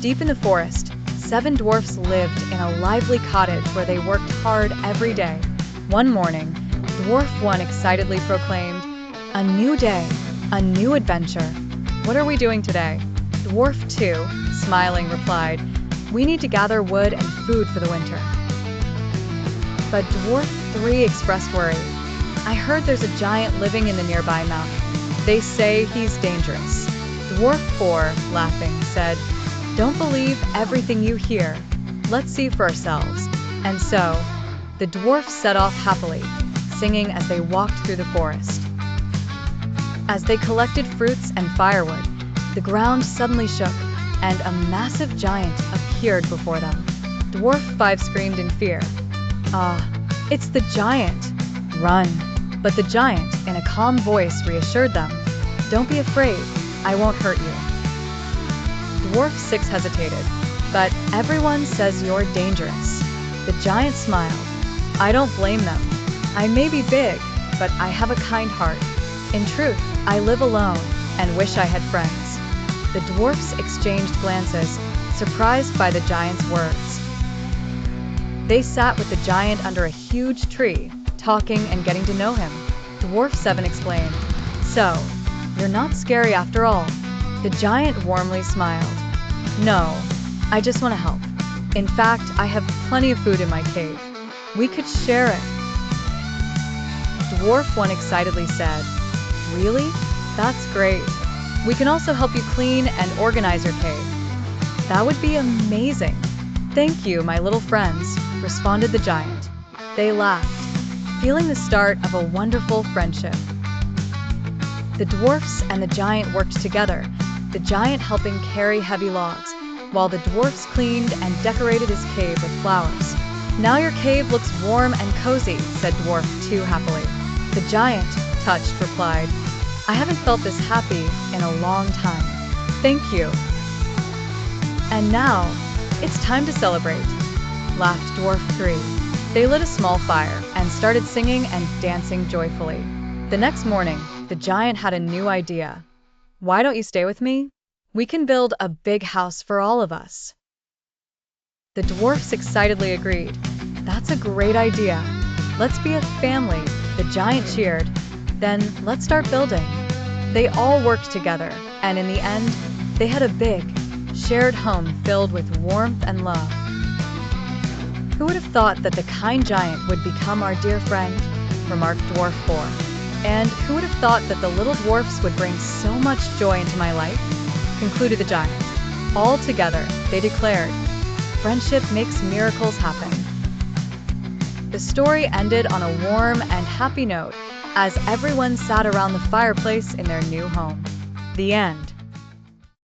Deep in the forest, 7 dwarfs lived in a lively cottage where they worked hard every day. One morning, Dwarf 1 excitedly proclaimed, "A new day, a new adventure. What are we doing today?" Dwarf 2, smiling, replied, "We need to gather wood and food for the winter." But Dwarf 3 expressed worry. "I heard there's a giant living in the nearby mountain. They say he's dangerous." Dwarf 4, laughing, said, "Don't believe everything you hear. Let's see for ourselves." And so, the dwarfs set off happily, singing as they walked through the forest. As they collected fruits and firewood, the ground suddenly shook, and a massive giant appeared before them. Dwarf 5 screamed in fear, "Ah, it's the giant! Run!" But the giant, in a calm voice, reassured them, "Don't be afraid, I won't hurt you." Dwarf 6 hesitated, "But everyone says you're dangerous." The giant smiled. "I don't blame them. I may be big, but I have a kind heart. In truth, I live alone and wish I had friends." The dwarfs exchanged glances, surprised by the giant's words. They sat with the giant under a huge tree, talking and getting to know him. Dwarf 7 exclaimed, "So, you're not scary after all." The giant warmly smiled. "No, I just want to help. In fact, I have plenty of food in my cave. We could share it." Dwarf 1 excitedly said, "Really? That's great. We can also help you clean and organize your cave." "That would be amazing. Thank you, my little friends," responded the giant. They laughed, feeling the start of a wonderful friendship. The dwarfs and the giant worked together, the giant helping carry heavy logs, while the dwarfs cleaned and decorated his cave with flowers. "Now your cave looks warm and cozy," said Dwarf 2 happily. The giant, touched, replied, "I haven't felt this happy in a long time. Thank you." "And now, it's time to celebrate," laughed Dwarf 3. They lit a small fire and started singing and dancing joyfully. The next morning, the giant had a new idea. "Why don't you stay with me? We can build a big house for all of us." The dwarfs excitedly agreed. "That's a great idea. Let's be a family," the giant cheered. "Then let's start building." They all worked together, and in the end, they had a big, shared home filled with warmth and love. "Who would have thought that the kind giant would become our dear friend?" remarked Dwarf 4. "And who would have thought that the little dwarfs would bring so much joy into my life?" concluded the giant. All together, they declared, "Friendship makes miracles happen." The story ended on a warm and happy note as everyone sat around the fireplace in their new home. The end.